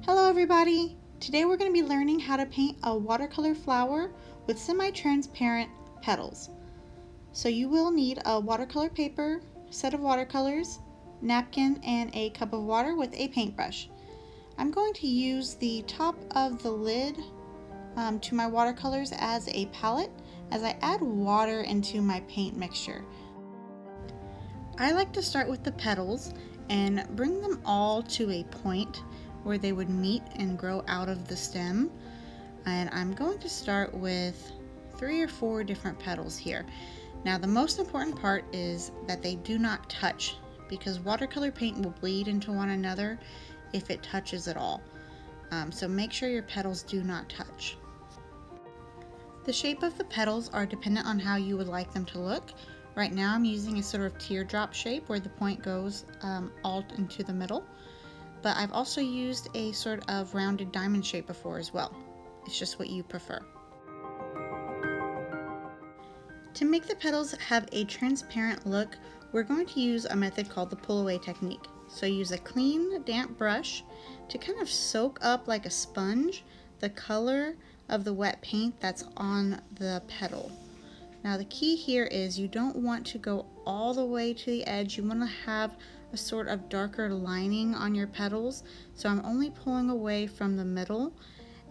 Hello everybody! Today we're going to be learning how to paint a watercolor flower with semi-transparent petals. So you will need a watercolor paper, set of watercolors, napkin, and a cup of water with a paintbrush. I'm going to use the top of the lid to my watercolors as a palette as I add water into my paint mixture. I like to start with the petals and bring them all to a point where they would meet and grow out of the stem. And I'm going to start with 3 or 4 different petals here. Now the most important part is that they do not touch, because watercolor paint will bleed into one another if it touches at all. So make sure your petals do not touch. The shape of the petals are dependent on how you would like them to look. Right now I'm using a sort of teardrop shape where the point goes all into the middle. But I've also used a sort of rounded diamond shape before as well. It's just what you prefer. To make the petals have a transparent look, we're going to use a method called the pull away technique. So use a clean, damp brush to kind of soak up like a sponge the color of the wet paint that's on the petal. Now the key here is you don't want to go all the way to the edge. You want to have a sort of darker lining on your petals. So I'm only pulling away from the middle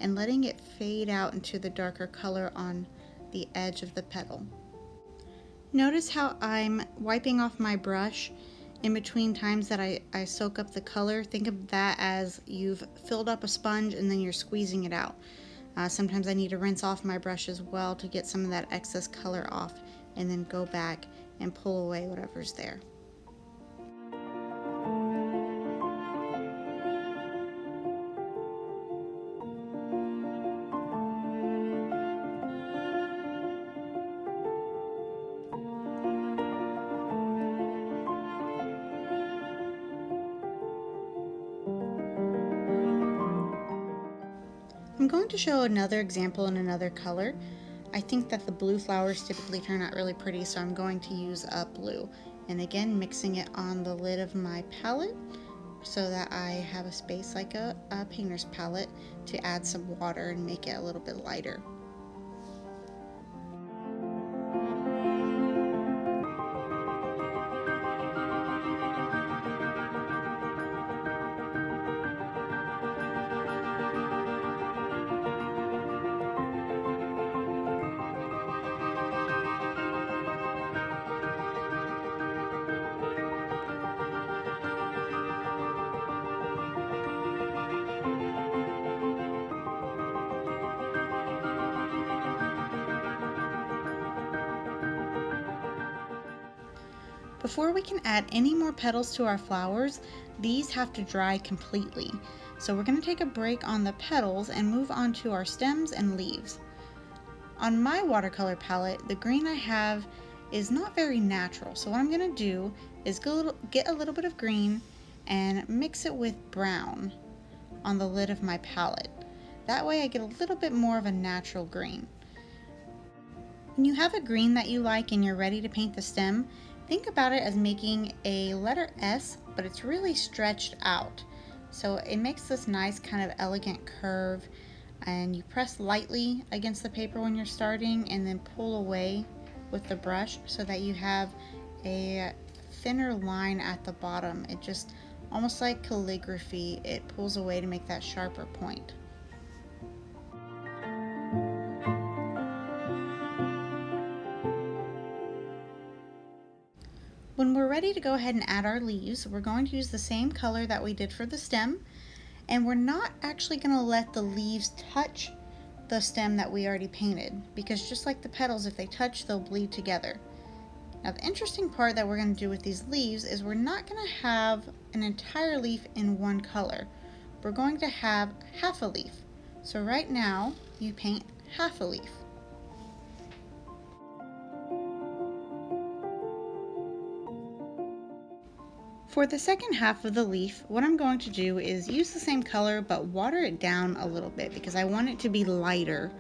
and letting it fade out into the darker color on the edge of the petal. Notice how I'm wiping off my brush in between times that I soak up the color. Think of that as you've filled up a sponge and then you're squeezing it out. Sometimes I need to rinse off my brush as well to get some of that excess color off, and then go back and pull away whatever's there. I'm going to show another example in another color. I think that the blue flowers typically turn out really pretty, so I'm going to use a blue. And again, mixing it on the lid of my palette so that I have a space like a painter's palette to add some water and make it a little bit lighter. Before we can add any more petals to our flowers, these have to dry completely. So we're going to take a break on the petals and move on to our stems and leaves. On my watercolor palette, the green I have is not very natural. So what I'm going to do is get a little bit of green and mix it with brown on the lid of my palette. That way I get a little bit more of a natural green. When you have a green that you like and you're ready to paint the stem, think about it as making a letter S, but it's really stretched out. So it makes this nice kind of elegant curve, and you press lightly against the paper when you're starting and then pull away with the brush so that you have a thinner line at the bottom. It just, almost like calligraphy, it pulls away to make that sharper point. When we're ready to go ahead and add our leaves, we're going to use the same color that we did for the stem, and we're not actually going to let the leaves touch the stem that we already painted, because just like the petals, if they touch, they'll bleed together. Now the interesting part that we're going to do with these leaves is we're not going to have an entire leaf in one color. We're going to have half a leaf. So right now, you paint half a leaf. For the second half of the leaf, what I'm going to do is use the same color but water it down a little bit because I want it to be lighter.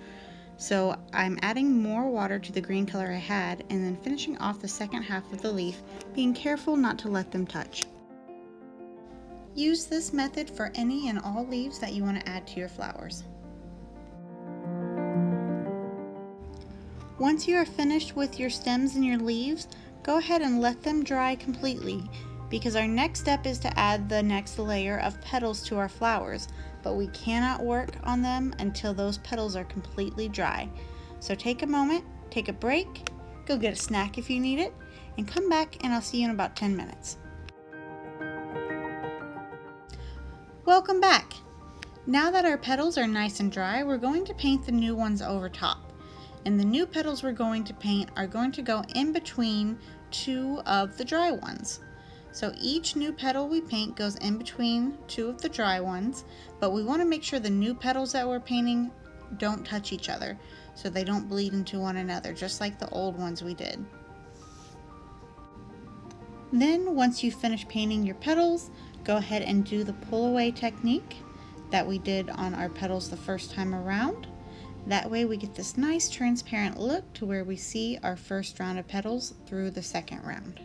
So I'm adding more water to the green color I had and then finishing off the second half of the leaf, being careful not to let them touch. Use this method for any and all leaves that you want to add to your flowers. Once you are finished with your stems and your leaves, go ahead and let them dry completely, because our next step is to add the next layer of petals to our flowers, but we cannot work on them until those petals are completely dry. So take a moment, take a break, go get a snack if you need it, and come back and I'll see you in about 10 minutes. Welcome back! Now that our petals are nice and dry, we're going to paint the new ones over top. And the new petals we're going to paint are going to go in between two of the dry ones. So each new petal we paint goes in between two of the dry ones, but we want to make sure the new petals that we're painting don't touch each other so they don't bleed into one another, just like the old ones we did. Then once you finish painting your petals, go ahead and do the pull away technique that we did on our petals the first time around. That way we get this nice transparent look to where we see our first round of petals through the second round.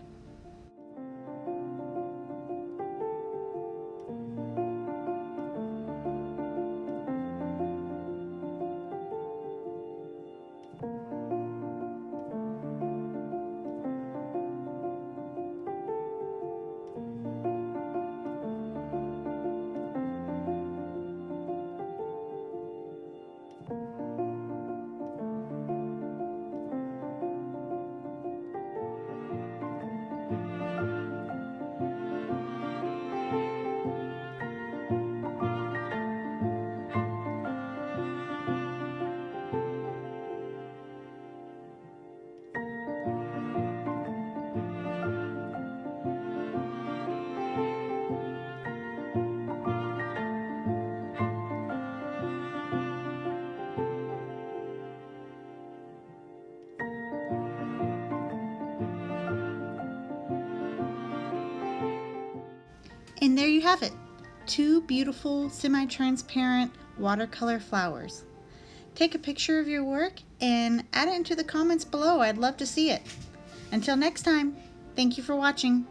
And there you have it, 2 beautiful semi-transparent watercolor flowers. Take a picture of your work and add it into the comments below. I'd love to see it. Until next time, thank you for watching.